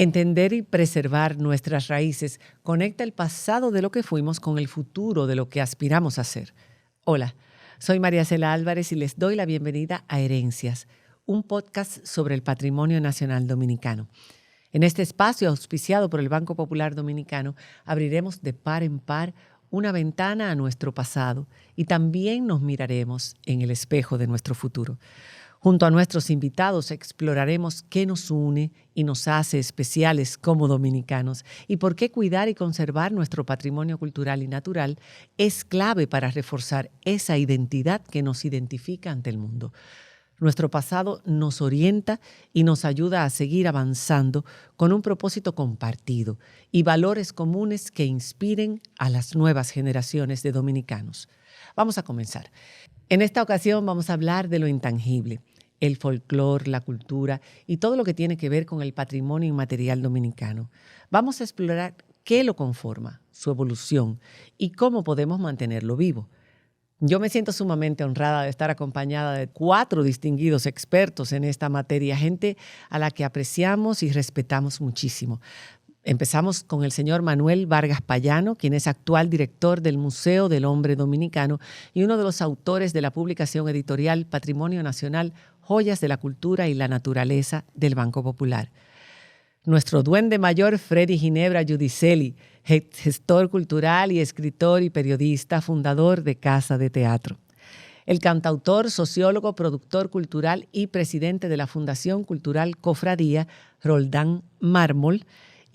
Entender y preservar nuestras raíces conecta el pasado de lo que fuimos con el futuro de lo que aspiramos a ser. Hola, soy María Cela Álvarez y les doy la bienvenida a Herencias, un podcast sobre el patrimonio nacional dominicano. En este espacio auspiciado por el Banco Popular Dominicano, abriremos de par en par una ventana a nuestro pasado y también nos miraremos en el espejo de nuestro futuro. Junto a nuestros invitados exploraremos qué nos une y nos hace especiales como dominicanos y por qué cuidar y conservar nuestro patrimonio cultural y natural es clave para reforzar esa identidad que nos identifica ante el mundo. Nuestro pasado nos orienta y nos ayuda a seguir avanzando con un propósito compartido y valores comunes que inspiren a las nuevas generaciones de dominicanos. Vamos a comenzar. En esta ocasión vamos a hablar de lo intangible, el folclore, la cultura y todo lo que tiene que ver con el patrimonio inmaterial dominicano. Vamos a explorar qué lo conforma, su evolución y cómo podemos mantenerlo vivo. Yo me siento sumamente honrada de estar acompañada de 4 distinguidos expertos en esta materia, gente a la que apreciamos y respetamos muchísimo. Empezamos con el señor Manuel Vargas Payano, quien es actual director del Museo del Hombre Dominicano y uno de los autores de la publicación editorial Patrimonio Nacional, Joyas de la Cultura y la Naturaleza del Banco Popular. Nuestro duende mayor, Freddy Ginebra Giudicelli, gestor cultural y escritor y periodista, fundador de Casa de Teatro. El cantautor, sociólogo, productor cultural y presidente de la Fundación Cultural Cofradía, Roldán Mármol,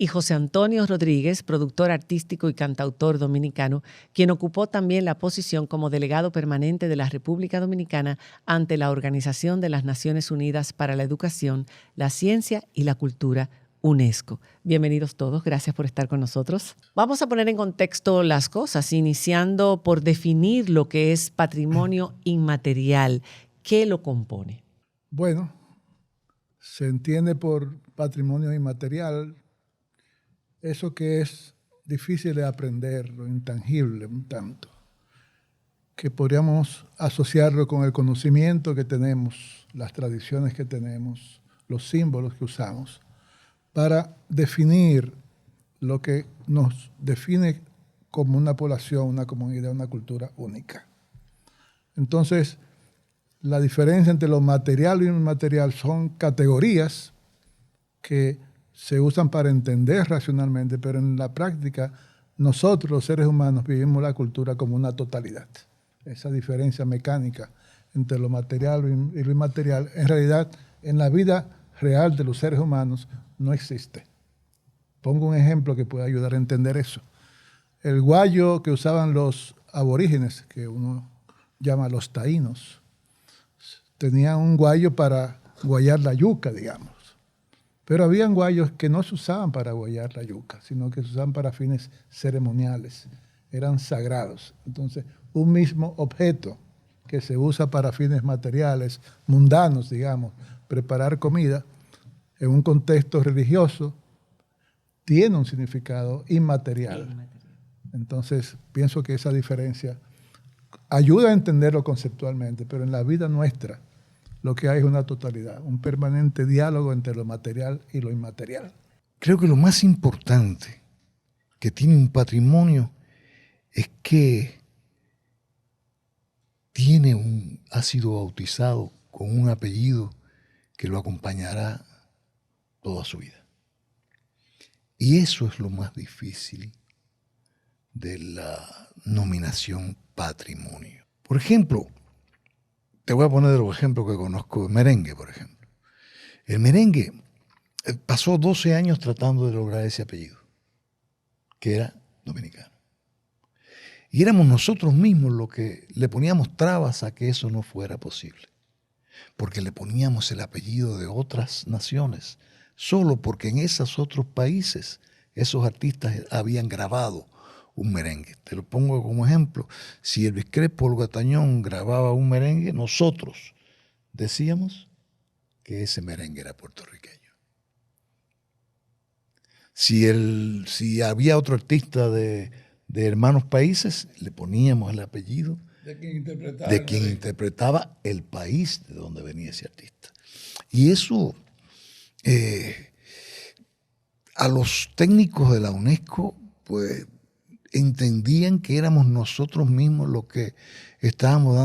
y José Antonio Rodríguez, productor artístico y cantautor dominicano, quien ocupó también la posición como delegado permanente de la República Dominicana ante la Organización de las Naciones Unidas para la Educación, la Ciencia y la Cultura, UNESCO. Bienvenidos todos, gracias por estar con nosotros. Vamos a poner en contexto las cosas, iniciando por definir lo que es patrimonio inmaterial. ¿Qué lo compone? Bueno, se entiende por patrimonio inmaterial eso que es difícil de aprender, lo intangible un tanto, que podríamos asociarlo con el conocimiento que tenemos, las tradiciones que tenemos, los símbolos que usamos, para definir lo que nos define como una población, una comunidad, una cultura única. Entonces, la diferencia entre lo material y lo inmaterial son categorías que se usan para entender racionalmente, pero en la práctica nosotros los seres humanos vivimos la cultura como una totalidad. Esa diferencia mecánica entre lo material y lo inmaterial, en realidad en la vida real de los seres humanos no existe. Pongo un ejemplo que puede ayudar a entender eso. El guayo que usaban los aborígenes, que uno llama los taínos, tenían un guayo para guayar la yuca, digamos. Pero habían guayos que no se usaban para guayar la yuca, sino que se usaban para fines ceremoniales, eran sagrados. Entonces, un mismo objeto que se usa para fines materiales, mundanos, digamos, preparar comida, en un contexto religioso, tiene un significado inmaterial. Entonces, pienso que esa diferencia ayuda a entenderlo conceptualmente, pero en la vida nuestra, lo que hay es una totalidad, un permanente diálogo entre lo material y lo inmaterial. Creo que lo más importante que tiene un patrimonio es que ha sido bautizado con un apellido que lo acompañará toda su vida. Y eso es lo más difícil de la nominación patrimonio. Por ejemplo, te voy a poner los ejemplos que conozco. El merengue, por ejemplo. El merengue pasó 12 años tratando de lograr ese apellido, que era dominicano. Y éramos nosotros mismos los que le poníamos trabas a que eso no fuera posible. Porque le poníamos el apellido de otras naciones, solo porque en esos otros países esos artistas habían grabado un merengue. Te lo pongo como ejemplo. Si Elvis Crespo Gatañón grababa un merengue, nosotros decíamos que ese merengue era puertorriqueño. Si había otro artista de hermanos países, le poníamos el apellido de quien interpretaba el país de donde venía ese artista. Y eso a los técnicos de la UNESCO, pues entendían que éramos nosotros mismos los que estábamos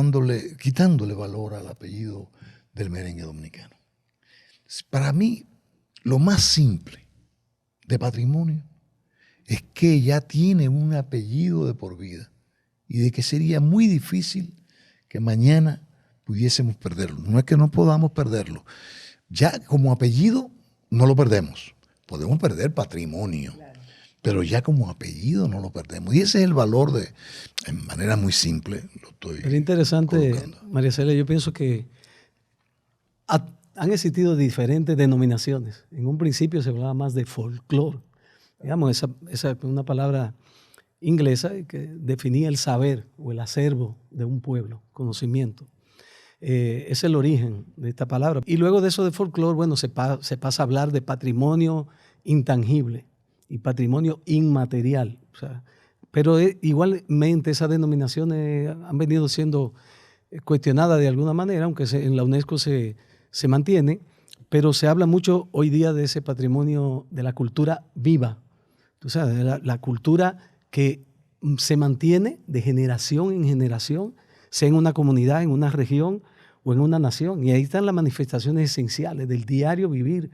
quitándole valor al apellido del merengue dominicano. Para mí, lo más simple de patrimonio es que ya tiene un apellido de por vida y de que sería muy difícil que mañana pudiésemos perderlo. No es que no podamos perderlo. Ya como apellido no lo perdemos. Podemos perder patrimonio, claro, pero ya como apellido no lo perdemos. Y ese es el valor en manera muy simple, lo estoy Es interesante, colocando. María Celia, yo pienso que han existido diferentes denominaciones. En un principio se hablaba más de folclore. Digamos, esa es una palabra inglesa que definía el saber o el acervo de un pueblo, conocimiento. Es el origen de esta palabra. Y luego de eso de folclore, bueno, se pasa a hablar de patrimonio intangible y patrimonio inmaterial. O sea, pero igualmente esas denominaciones han venido siendo cuestionadas de alguna manera, aunque en la UNESCO se mantiene, pero se habla mucho hoy día de ese patrimonio de la cultura viva, o sea, de la cultura que se mantiene de generación en generación, sea en una comunidad, en una región o en una nación. Y ahí están las manifestaciones esenciales del diario vivir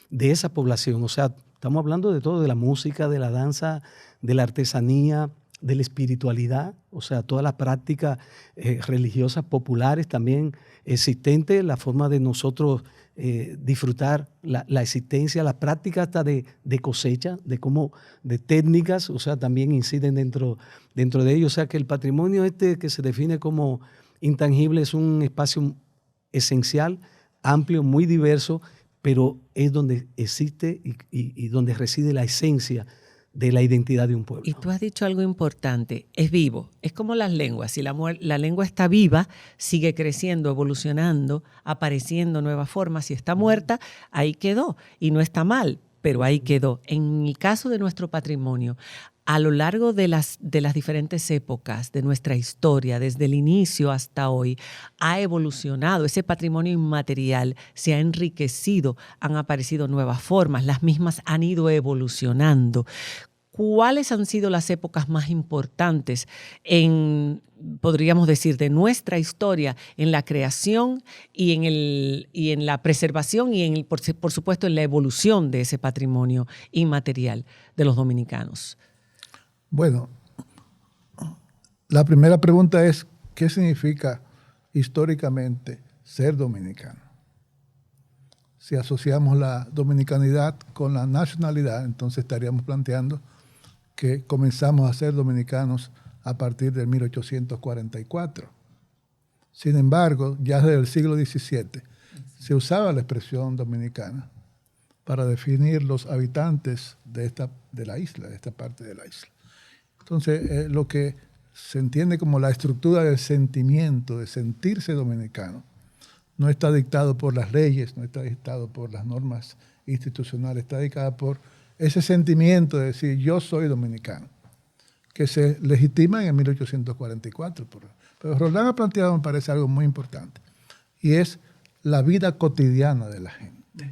de esa población. O sea, estamos hablando de todo, de la música, de la danza, de la artesanía, de la espiritualidad, o sea, todas las prácticas religiosas populares también existentes, la forma de nosotros disfrutar la existencia, las prácticas hasta de cosecha, de técnicas, o sea, también inciden dentro de ello. O sea, que el patrimonio que se define como intangible es un espacio esencial, amplio, muy diverso, pero es donde existe y donde reside la esencia de la identidad de un pueblo. Y tú has dicho algo importante, es vivo, es como las lenguas, si la lengua está viva, sigue creciendo, evolucionando, apareciendo nuevas formas, si está muerta, ahí quedó, y no está mal, pero ahí quedó. En el caso de nuestro patrimonio, a lo largo de las diferentes épocas de nuestra historia, desde el inicio hasta hoy, ha evolucionado. Ese patrimonio inmaterial se ha enriquecido, han aparecido nuevas formas, las mismas han ido evolucionando. ¿Cuáles han sido las épocas más importantes podríamos decir, de nuestra historia en la creación y en la preservación y por supuesto en la evolución de ese patrimonio inmaterial de los dominicanos? Bueno, la primera pregunta es, ¿qué significa históricamente ser dominicano? Si asociamos la dominicanidad con la nacionalidad, entonces estaríamos planteando que comenzamos a ser dominicanos a partir de 1844. Sin embargo, ya desde el siglo XVII se usaba la expresión dominicana para definir los habitantes de la isla, de esta parte de la isla. Entonces, lo que se entiende como la estructura del sentimiento, de sentirse dominicano, no está dictado por las leyes, no está dictado por las normas institucionales, está dictada por ese sentimiento de decir yo soy dominicano, que se legitima en 1844. Pero Roldán ha planteado, me parece, algo muy importante, y es la vida cotidiana de la gente.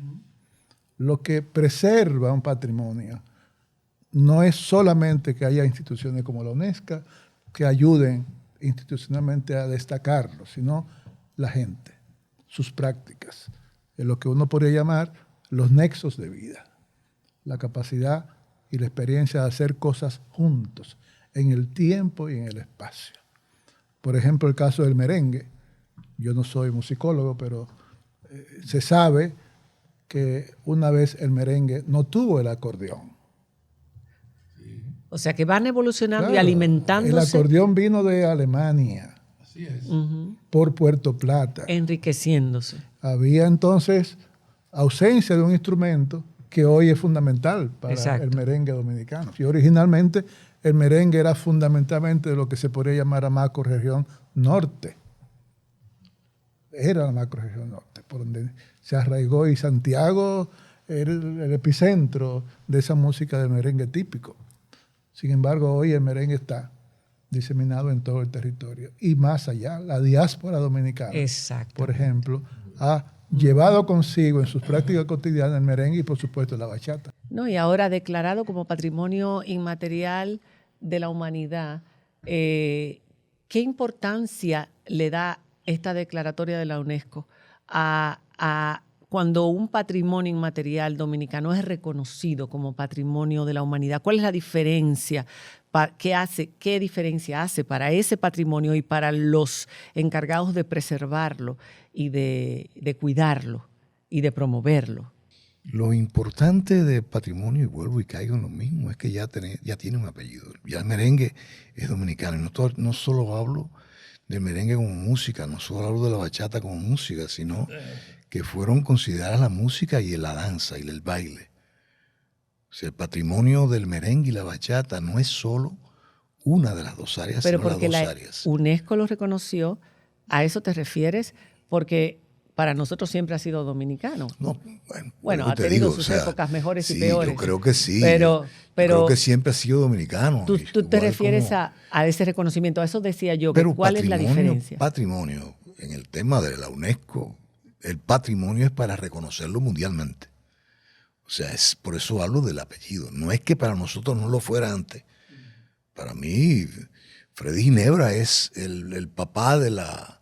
Lo que preserva un patrimonio no es solamente que haya instituciones como la UNESCO que ayuden institucionalmente a destacarlo, sino la gente, sus prácticas, en lo que uno podría llamar los nexos de vida, la capacidad y la experiencia de hacer cosas juntos, en el tiempo y en el espacio. Por ejemplo, el caso del merengue. Yo no soy musicólogo, pero se sabe que una vez el merengue no tuvo el acordeón. O sea, que van evolucionando, claro, y alimentándose. El acordeón vino de Alemania. Así es. Por Puerto Plata. Enriqueciéndose. Había entonces ausencia de un instrumento que hoy es fundamental para Exacto. el merengue dominicano. Y originalmente el merengue era fundamentalmente de lo que se podría llamar la macrorregión norte. Era la macrorregión norte, por donde se arraigó, y Santiago era el epicentro de esa música del merengue típico. Sin embargo, hoy el merengue está diseminado en todo el territorio. Y más allá, la diáspora dominicana, por ejemplo, ha llevado consigo en sus prácticas cotidianas el merengue y, por supuesto, la bachata. ¿no? Y ahora declarado como Patrimonio Inmaterial de la Humanidad. ¿Qué importancia le da esta declaratoria de la UNESCO a cuando un patrimonio inmaterial dominicano es reconocido como Patrimonio de la Humanidad? ¿Cuál es la diferencia? ¿Qué diferencia hace para ese patrimonio y para los encargados de preservarlo y de cuidarlo y de promoverlo? Lo importante de patrimonio, y vuelvo y caigo en lo mismo, es que ya tiene un apellido. Ya el merengue es dominicano. Y no solo hablo del merengue como música, no solo hablo de la bachata como música, sino que fueron consideradas la música y la danza y el baile. O sea, el patrimonio del merengue y la bachata no es solo una de las dos áreas, pero sino porque las dos la áreas. UNESCO lo reconoció, ¿a eso te refieres? Porque para nosotros siempre ha sido dominicano. No, Bueno, lo ha que te tenido digo, sus o sea, épocas mejores y sí, peores. yo creo que sí. Pero creo que siempre ha sido dominicano. tú te igual refieres como- a ese reconocimiento. A eso decía yo. Pero ¿Cuál es la diferencia? Patrimonio, en el tema de la UNESCO, el patrimonio es para reconocerlo mundialmente. O sea, por eso hablo del apellido. No es que para nosotros no lo fuera antes. Para mí, Freddy Ginebra es el papá de la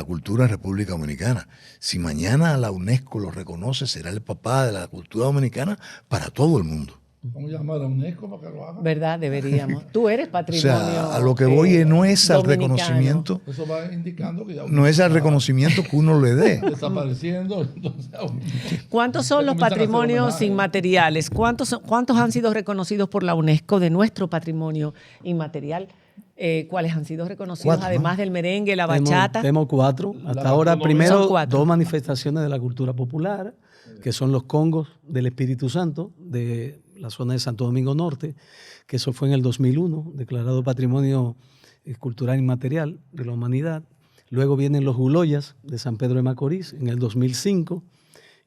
cultura en República Dominicana. Si mañana la UNESCO lo reconoce, será el papá de la cultura dominicana para todo el mundo. Vamos a llamar a UNESCO para que lo haga. ¿Verdad? Deberíamos. Tú eres O patrimonio. sea, a lo que voy no es al dominicano. reconocimiento, Eso va indicando que ya no es al reconocimiento que uno le dé. desapareciendo. Entonces, ¿Cuáles son los comienzan a hacer patrimonios homenajes. inmateriales? ¿Cuántos han sido reconocidos por la UNESCO de nuestro patrimonio inmaterial? ¿Cuáles han sido reconocidos, 4, ¿no? además del merengue, la bachata? Tenemos 4. Hasta La ahora, gastronomía. primero, Son 4. 2 manifestaciones de la cultura popular, que son los congos del Espíritu Santo, de la zona de Santo Domingo Norte, que eso fue en el 2001, declarado Patrimonio Cultural Inmaterial de la Humanidad. Luego vienen los Uloyas de San Pedro de Macorís en el 2005.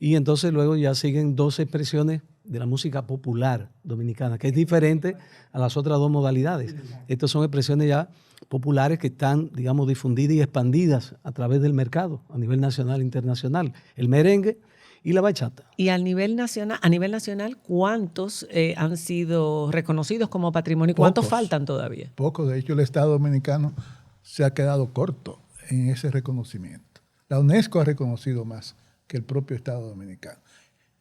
Y entonces luego ya siguen 2 expresiones de la música popular dominicana, que es diferente a las otras 2 modalidades. Estas son expresiones ya populares que están, digamos, difundidas y expandidas a través del mercado, a nivel nacional e internacional. El merengue y la bachata. Y a nivel nacional, ¿cuántos han sido reconocidos como patrimonio? ¿Cuántos Pocos. faltan todavía? Poco, de hecho, el Estado dominicano se ha quedado corto en ese reconocimiento. La UNESCO ha reconocido más que el propio Estado dominicano.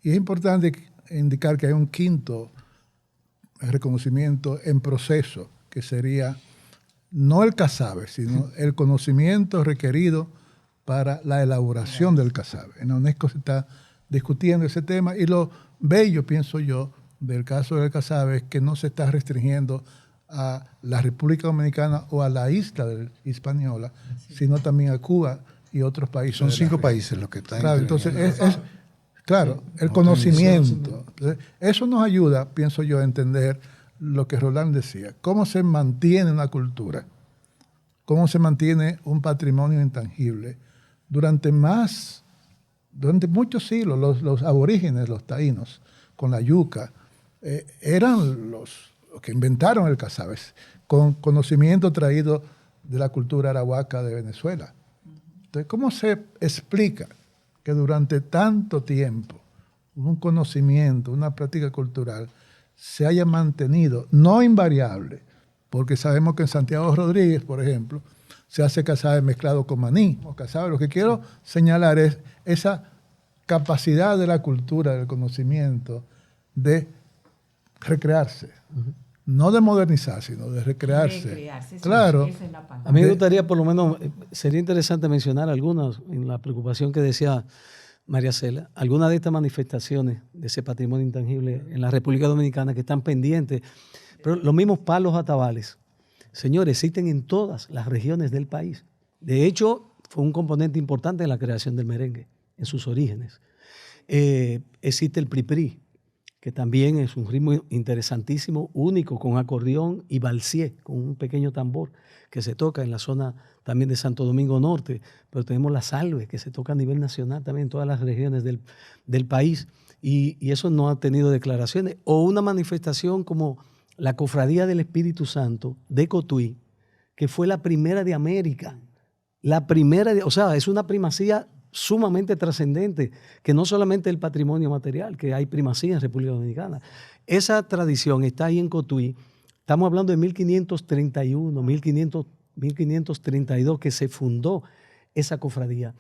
Y es importante indicar que hay un quinto reconocimiento en proceso, que sería no el casabe, sino el conocimiento requerido para la elaboración del casabe. En la UNESCO se está discutiendo ese tema y lo bello, pienso yo, del caso del casabe es que no se está restringiendo a la República Dominicana o a la isla de Hispaniola, sino también a Cuba y otros países. Son de la 5 región. países los que están. Claro, entonces interviniendo. claro, el conocimiento. Entonces, eso nos ayuda, pienso yo, a entender lo que Roland decía, cómo se mantiene una cultura, cómo se mantiene un patrimonio intangible durante muchos siglos. Los aborígenes, los taínos, con la yuca, eran los que inventaron el casabe, con conocimiento traído de la cultura arahuaca de Venezuela. Entonces, ¿cómo se explica que durante tanto tiempo un conocimiento, una práctica cultural se haya mantenido, no invariable? Porque sabemos que en Santiago Rodríguez, por ejemplo, se hace casabe mezclado con maní o casabe. Lo que quiero señalar es esa capacidad de la cultura, del conocimiento, de recrearse. No de modernizar, sino de recrearse. Recrearse, sí, Claro. esa es la palabra. A mí me gustaría, por lo menos, sería interesante mencionar algunas, en la preocupación que decía María Cela, algunas de estas manifestaciones de ese patrimonio intangible en la República Dominicana que están pendientes, pero los mismos palos atabales, señores, existen en todas las regiones del país. De hecho, fue un componente importante en la creación del merengue, en sus orígenes. Existe el priprí, que también es un ritmo interesantísimo, único, con acordeón y balsié, con un pequeño tambor que se toca en la zona también de Santo Domingo Norte, pero tenemos la salve, que se toca a nivel nacional también en todas las regiones del país, y eso no ha tenido declaraciones. O una manifestación como la Cofradía del Espíritu Santo de Cotuí, que fue la primera de América, o sea, es una primacía sumamente trascendente, que no solamente el patrimonio material, que hay primacía en República Dominicana. Esa tradición está ahí en Cotuí. Estamos hablando de 1531, 1532, que se fundó esa cofradía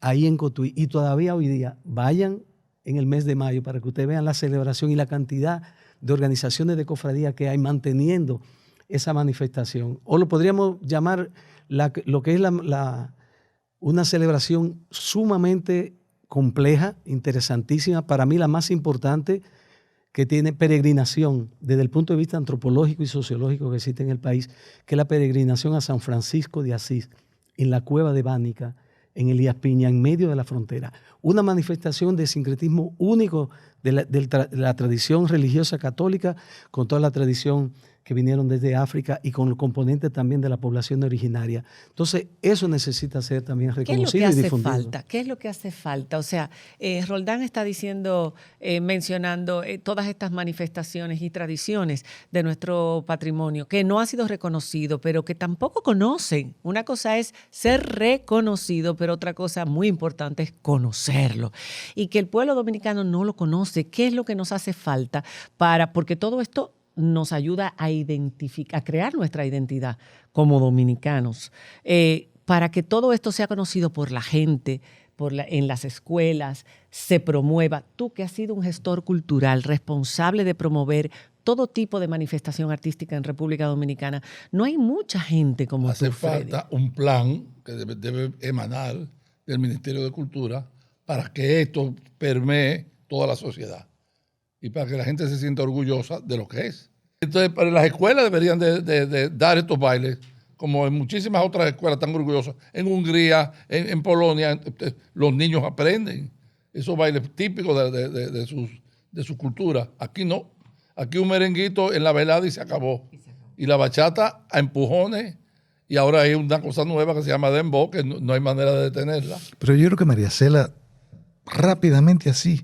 ahí en Cotuí. Y todavía hoy día, vayan en el mes de mayo para que ustedes vean la celebración y la cantidad de organizaciones de cofradía que hay manteniendo esa manifestación. O lo podríamos llamar lo que es una celebración sumamente compleja, interesantísima, para mí la más importante, que tiene peregrinación desde el punto de vista antropológico y sociológico que existe en el país, que es la peregrinación a San Francisco de Asís, en la cueva de Bánica, en Elías Piña, en medio de la frontera. Una manifestación de sincretismo único de la tradición religiosa católica con toda la tradición que vinieron desde África y con el componente también de la población originaria. Entonces, eso necesita ser también reconocido y difundido. ¿Qué es lo que hace falta? O sea, Roldán está diciendo, mencionando todas estas manifestaciones y tradiciones de nuestro patrimonio que no ha sido reconocido, pero que tampoco conocen. Una cosa es ser reconocido, pero otra cosa muy importante es conocerlo. Y que el pueblo dominicano no lo conoce. ¿Qué es lo que nos hace falta porque todo esto nos ayuda a identificar, a crear nuestra identidad como dominicanos, para que todo esto sea conocido por la gente, en las escuelas, se promueva? Tú, que has sido un gestor cultural responsable de promover todo tipo de manifestación artística en República Dominicana, no hay mucha gente como tú, Hace Freddy. falta un plan que debe emanar del Ministerio de Cultura para que esto permee toda la sociedad y para que la gente se sienta orgullosa de lo que es. Entonces, para las escuelas deberían de dar estos bailes, como en muchísimas otras escuelas están orgullosas. En Hungría, en Polonia, los niños aprenden esos bailes típicos de su cultura. Aquí no. Aquí un merenguito en la velada y se acabó. Y la bachata a empujones. Y ahora hay una cosa nueva que se llama dembow, que no hay manera de detenerla. Pero yo creo que María Cela, rápidamente así,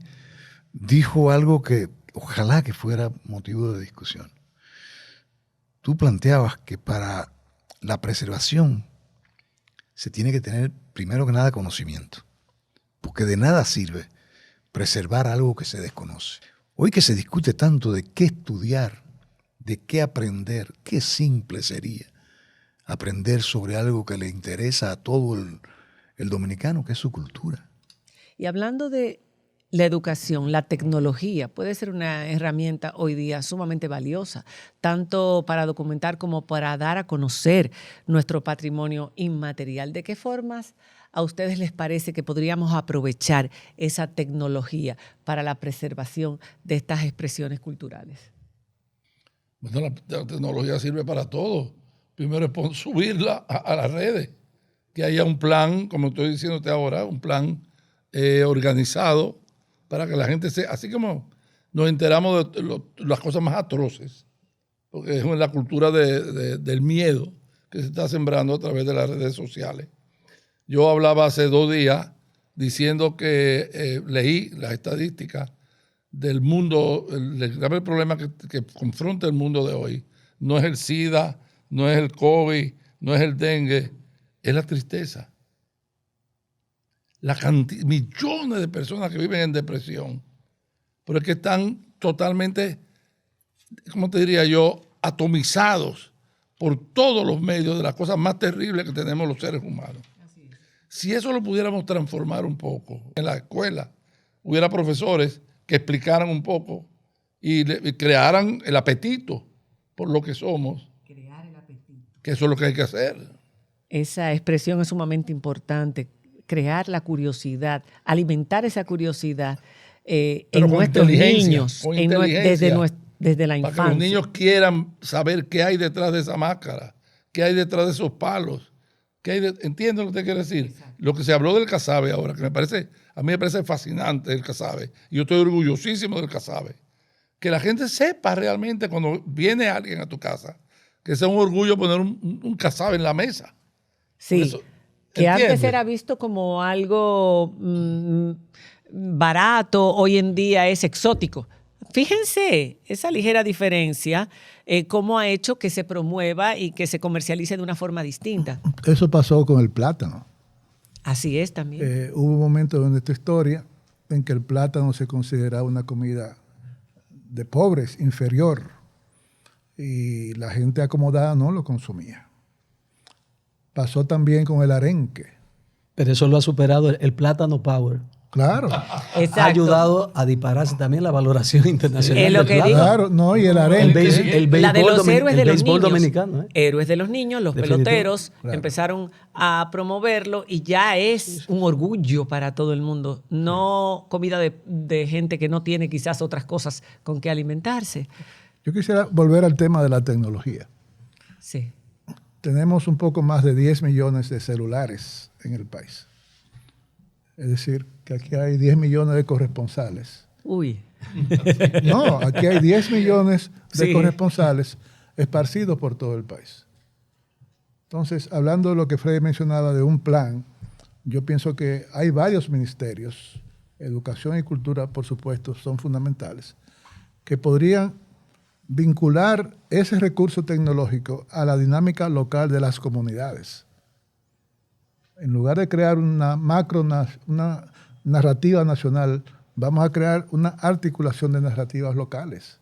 dijo algo que ojalá que fuera motivo de discusión. Tú planteabas que para la preservación se tiene que tener, primero que nada, conocimiento, porque de nada sirve preservar algo que se desconoce. Hoy que se discute tanto de qué estudiar, de qué aprender, qué simple sería aprender sobre algo que le interesa a todo el dominicano, que es su cultura. Y hablando de la educación, la tecnología puede ser una herramienta hoy día sumamente valiosa, tanto para documentar como para dar a conocer nuestro patrimonio inmaterial. ¿De qué formas a ustedes les parece que podríamos aprovechar esa tecnología para la preservación de estas expresiones culturales? Bueno, la tecnología sirve para todo. Primero es subirla a las redes, que haya un plan, como estoy diciéndote ahora, un plan organizado para que la gente así como nos enteramos de las cosas más atroces, porque es la cultura del miedo que se está sembrando a través de las redes sociales. Yo hablaba hace 2 días diciendo que leí las estadísticas del mundo, el grave problema que confronta el mundo de hoy no es el SIDA, no es el COVID, no es el dengue, es la tristeza. Millones de personas que viven en depresión, pero es que están totalmente, ¿cómo te diría yo?, atomizados por todos los medios de las cosas más terribles que tenemos los seres humanos. Si eso lo pudiéramos transformar un poco, en la escuela hubiera profesores que explicaran un poco y crearan el apetito por lo que somos, crear el apetito, que eso es lo que hay que hacer. Esa expresión es sumamente importante, crear la curiosidad, alimentar esa curiosidad en nuestros niños, desde la infancia. Para que los niños quieran saber qué hay detrás de esa máscara, qué hay detrás de esos palos, ¿entiendes lo que te quiero decir? Exacto. Lo que se habló del casabe ahora, que a mí me parece fascinante el casabe, y yo estoy orgullosísimo del casabe. Que la gente sepa realmente cuando viene alguien a tu casa, que sea un orgullo poner un casabe en la mesa. Sí. Eso, que antes era visto como algo barato, hoy en día es exótico. Fíjense esa ligera diferencia, cómo ha hecho que se promueva y que se comercialice de una forma distinta. Eso pasó con el plátano. Así es también. Hubo un momento en nuestra historia en que el plátano se consideraba una comida de pobres, inferior, y la gente acomodada no lo consumía. Pasó también con el arenque. Pero eso lo ha superado el plátano power. Claro, Exacto. Ha ayudado a dispararse también la valoración internacional Es lo del que plátano. digo. claro, no, y el El, arenque. La de los héroes de los béisbol niños. dominicano. Héroes de los niños, los Definitivo. peloteros Claro. empezaron a promoverlo y ya es un orgullo para todo el mundo. No comida de gente que no tiene quizás otras cosas con que alimentarse. Yo quisiera volver al tema de la tecnología. Sí. Tenemos un poco más de 10 millones de celulares en el país. Es decir, que aquí hay 10 millones de corresponsales. Uy. No, aquí hay 10 millones de Sí. corresponsales esparcidos por todo el país. Entonces, hablando de lo que Freddy mencionaba de un plan, yo pienso que hay varios ministerios, educación y cultura, por supuesto, son fundamentales, que podrían vincular ese recurso tecnológico a la dinámica local de las comunidades. En lugar de crear una una narrativa nacional, vamos a crear una articulación de narrativas locales.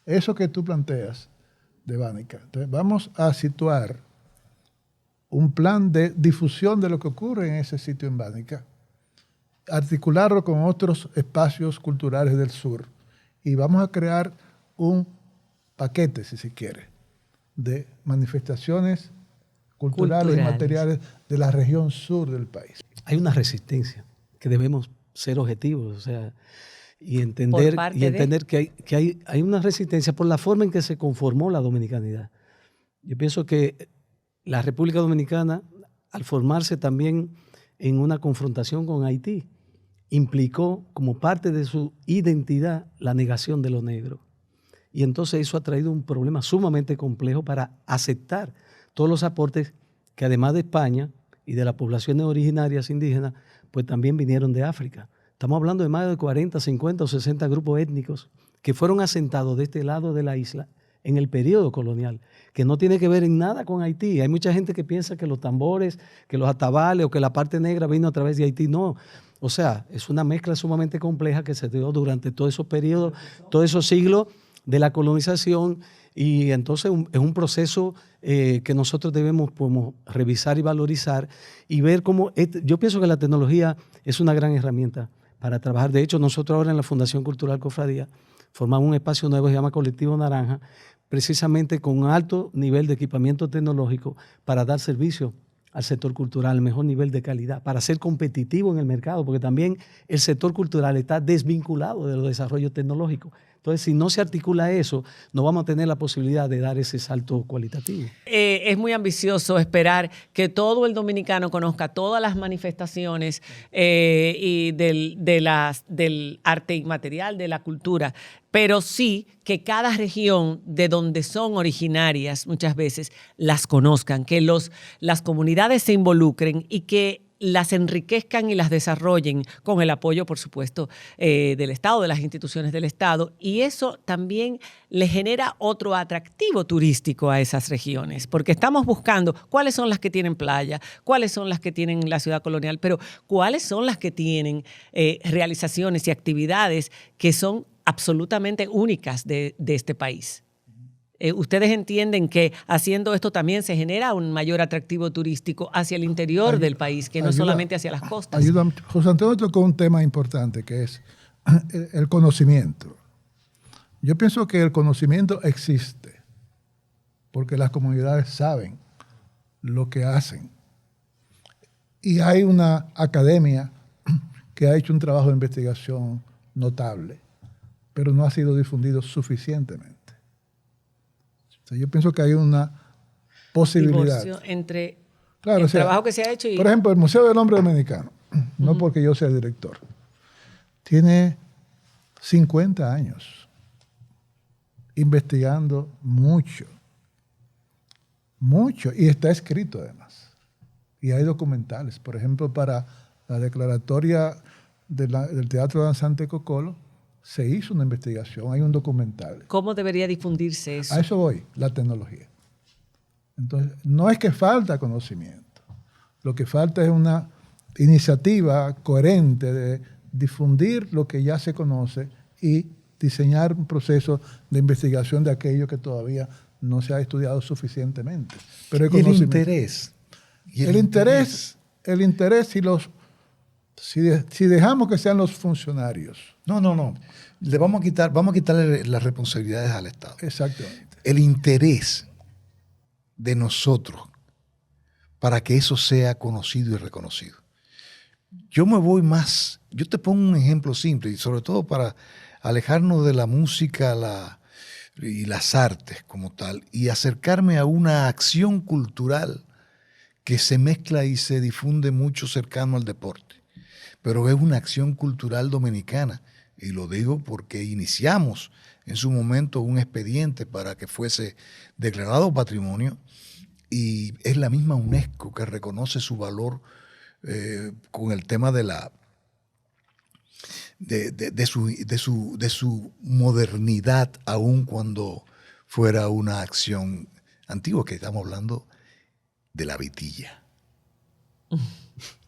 Eso que tú planteas, Devánica. Entonces, vamos a situar un plan de difusión de lo que ocurre en ese sitio en Bánica, articularlo con otros espacios culturales del sur y vamos a crear un paquete, si se quiere, de manifestaciones culturales y materiales de la región sur del país. Hay una resistencia que debemos ser objetivos, o sea, y Por entender, parte que hay una resistencia por la forma en que se conformó la dominicanidad. Yo pienso que la República Dominicana, al formarse también en una confrontación con Haití, implicó como parte de su identidad la negación de lo negro. Y entonces eso ha traído un problema sumamente complejo para aceptar todos los aportes que además de España y de las poblaciones originarias indígenas, pues también vinieron de África. Estamos hablando de más de 40, 50 o 60 grupos étnicos que fueron asentados de este lado de la isla en el periodo colonial, que no tiene que ver en nada con Haití. Hay mucha gente que piensa que los tambores, que los atabales o que la parte negra vino a través de Haití. No. O sea, es una mezcla sumamente compleja que se dio durante todos esos periodos, todos esos siglos de la colonización, y entonces es un proceso que nosotros debemos revisar y valorizar y ver cómo... Yo pienso que la tecnología es una gran herramienta para trabajar. De hecho, nosotros ahora en la Fundación Cultural Cofradía formamos un espacio nuevo que se llama Colectivo Naranja, precisamente con un alto nivel de equipamiento tecnológico para dar servicio al sector cultural, al mejor nivel de calidad, para ser competitivo en el mercado, porque también el sector cultural está desvinculado de los desarrollos tecnológicos. Entonces, si no se articula eso, no vamos a tener la posibilidad de dar ese salto cualitativo. Es muy ambicioso esperar que todo el dominicano conozca todas las manifestaciones y del arte inmaterial, de la cultura, pero sí que cada región de donde son originarias muchas veces las conozcan, que las comunidades se involucren y que las enriquezcan y las desarrollen con el apoyo, por supuesto, del Estado, de las instituciones del Estado. Y eso también le genera otro atractivo turístico a esas regiones, porque estamos buscando cuáles son las que tienen playa, cuáles son las que tienen la ciudad colonial, pero cuáles son las que tienen realizaciones y actividades que son absolutamente únicas de este país. ¿Ustedes entienden que haciendo esto también se genera un mayor atractivo turístico hacia el interior del país, que no solamente hacia las costas? José Antonio tocó un tema importante que es el conocimiento. Yo pienso que el conocimiento existe porque las comunidades saben lo que hacen. Y hay una academia que ha hecho un trabajo de investigación notable, pero no ha sido difundido suficientemente. Yo pienso que hay una posibilidad. Divorcio entre Claro, el trabajo que se ha hecho y... Por ejemplo, el Museo del Hombre Dominicano, no porque yo sea el director, tiene 50 años investigando mucho, y está escrito además. Y hay documentales. Por ejemplo, para la declaratoria del Teatro Danzante Cocolo, se hizo una investigación, hay un documental. ¿Cómo debería difundirse eso? A eso voy, la tecnología. Entonces, no es que falta conocimiento, lo que falta es una iniciativa coherente de difundir lo que ya se conoce y diseñar un proceso de investigación de aquello que todavía no se ha estudiado suficientemente. Pero Y el interés. El interés si dejamos que sean los funcionarios. No. Vamos a quitarle las responsabilidades al Estado. Exactamente. El interés de nosotros para que eso sea conocido y reconocido. Yo te pongo un ejemplo simple, y sobre todo para alejarnos de la música y las artes como tal, y acercarme a una acción cultural que se mezcla y se difunde mucho cercano al deporte. Pero es una acción cultural dominicana, y lo digo porque iniciamos en su momento un expediente para que fuese declarado patrimonio, y es la misma UNESCO que reconoce su valor con el tema de su modernidad, aun cuando fuera una acción antigua, que estamos hablando de la vitilla.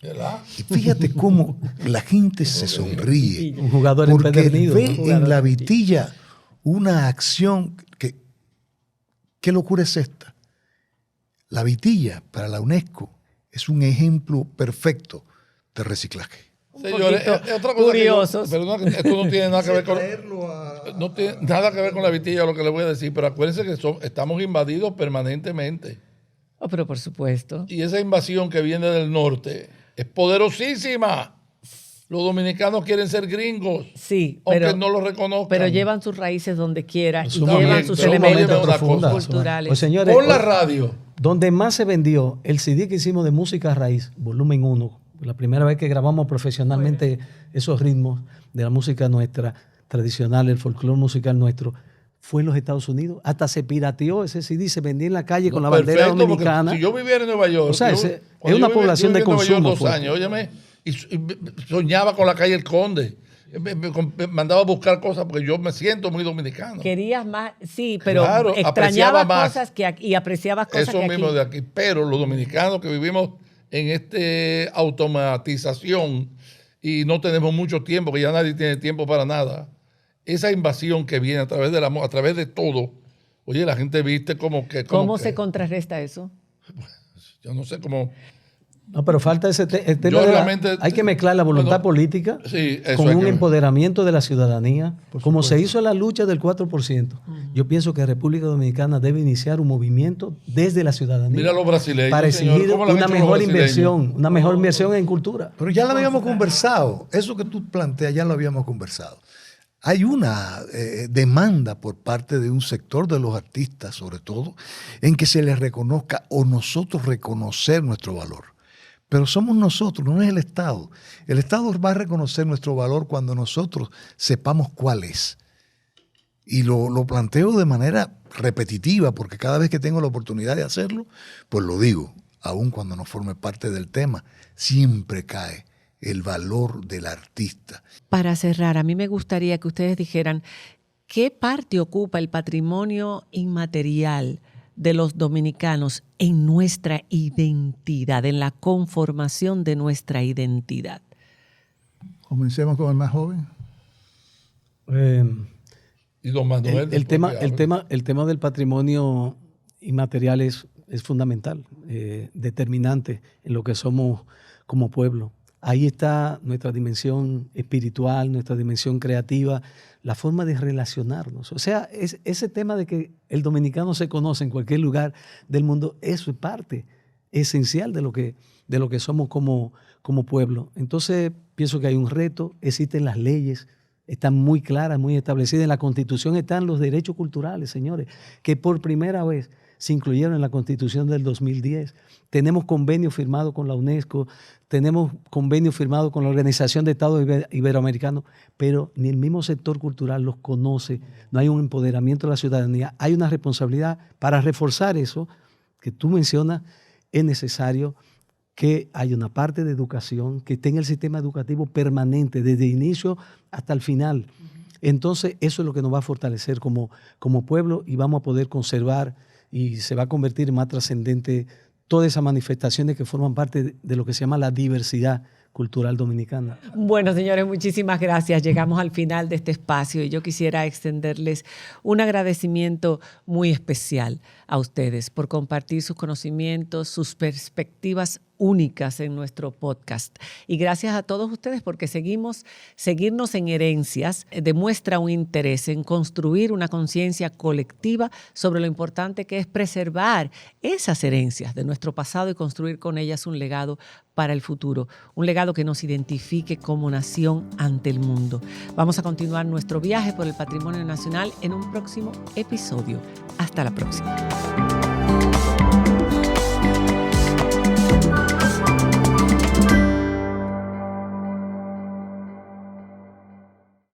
¿Verdad? Y fíjate cómo la gente se sonríe. Un jugador porque empedernido, ve ¿no? en la vitilla una acción que... ¿Qué locura es esta? La vitilla para la UNESCO es un ejemplo perfecto de reciclaje. Señores, poquito otra cosa curiosos. perdón, esto no tiene nada que ver con... No tiene nada que ver con la vitilla, lo que le voy a decir, pero acuérdense que estamos invadidos permanentemente. Oh, pero por supuesto. Y esa invasión que viene del norte es poderosísima. Los dominicanos quieren ser gringos, Sí, aunque pero, no lo reconozcan. pero llevan sus raíces donde quiera y Sumamente- llevan sus sumamente elementos profundas. culturales. Pues señores, Por la radio. donde más se vendió el CD que hicimos de Música Raíz, volumen 1, la primera vez que grabamos profesionalmente esos ritmos de la música nuestra, tradicional, el folclore musical nuestro, fue en los Estados Unidos. Hasta se pirateó ese CD, se vendía en la calle con la bandera Perfecto, porque dominicana. Si yo viviera en Nueva York, O sea, yo- es cuando una yo población de viví en Nueva York consumo 2 fuerte. años, óyeme, y soñaba con la calle El Conde. Me mandaba a buscar cosas porque yo me siento muy dominicano. Querías más, sí, pero Claro, apreciaba extrañabas más. cosas que aquí, y apreciabas cosas Eso que mismo aquí. de aquí. Pero los dominicanos que vivimos en esta automatización y no tenemos mucho tiempo, que ya nadie tiene tiempo para nada, esa invasión que viene a través a través de todo, oye, la gente viste como que... ¿Cómo se contrarresta eso? Yo no sé cómo... No, pero falta el tema Yo de realmente- hay que mezclar la voluntad Bueno, política sí, eso con hay un que- empoderamiento de la ciudadanía, como se hizo en la lucha del 4%. Yo pienso que República Dominicana debe iniciar un movimiento desde la ciudadanía Mira los brasileños, para señor, exigir ¿cómo lo han una hecho los mejor brasileños? inversión en cultura. Pero ya lo habíamos conversado. Eso que tú planteas ya lo habíamos conversado. Hay una demanda por parte de un sector de los artistas, sobre todo, en que se les reconozca o nosotros reconocer nuestro valor. Pero somos nosotros, no es el Estado. El Estado va a reconocer nuestro valor cuando nosotros sepamos cuál es. Y lo planteo de manera repetitiva, porque cada vez que tengo la oportunidad de hacerlo, pues lo digo, aun cuando no forme parte del tema, siempre cae el valor del artista. Para cerrar, a mí me gustaría que ustedes dijeran qué parte ocupa el patrimonio inmaterial de los dominicanos en nuestra identidad, en la conformación de nuestra identidad. Comencemos con el más joven. Y don Manuel... El tema del patrimonio inmaterial es fundamental, determinante en lo que somos como pueblo. Ahí está nuestra dimensión espiritual, nuestra dimensión creativa, la forma de relacionarnos. O sea, ese tema de que el dominicano se conoce en cualquier lugar del mundo, eso es parte esencial de lo que somos como pueblo. Entonces, pienso que hay un reto, existen las leyes, están muy claras, muy establecidas. En la Constitución están los derechos culturales, señores, que por primera vez se incluyeron en la Constitución del 2010. Tenemos convenio firmado con la UNESCO, tenemos convenio firmado con la Organización de Estados Iberoamericanos, pero ni el mismo sector cultural los conoce, no hay un empoderamiento de la ciudadanía. Hay una responsabilidad para reforzar eso que tú mencionas, es necesario que haya una parte de educación que esté en el sistema educativo permanente, desde el inicio hasta el final. Entonces, eso es lo que nos va a fortalecer como pueblo y vamos a poder conservar y se va a convertir en más trascendente todas esas manifestaciones que forman parte de lo que se llama la diversidad cultural dominicana. Bueno, señores, muchísimas gracias. Llegamos al final de este espacio y yo quisiera extenderles un agradecimiento muy especial a ustedes por compartir sus conocimientos, sus perspectivas únicas en nuestro podcast. Y gracias a todos ustedes porque seguirnos en Herencias demuestra un interés en construir una conciencia colectiva sobre lo importante que es preservar esas herencias de nuestro pasado y construir con ellas un legado para el futuro, un legado que nos identifique como nación ante el mundo. Vamos a continuar nuestro viaje por el patrimonio nacional en un próximo episodio. Hasta la próxima.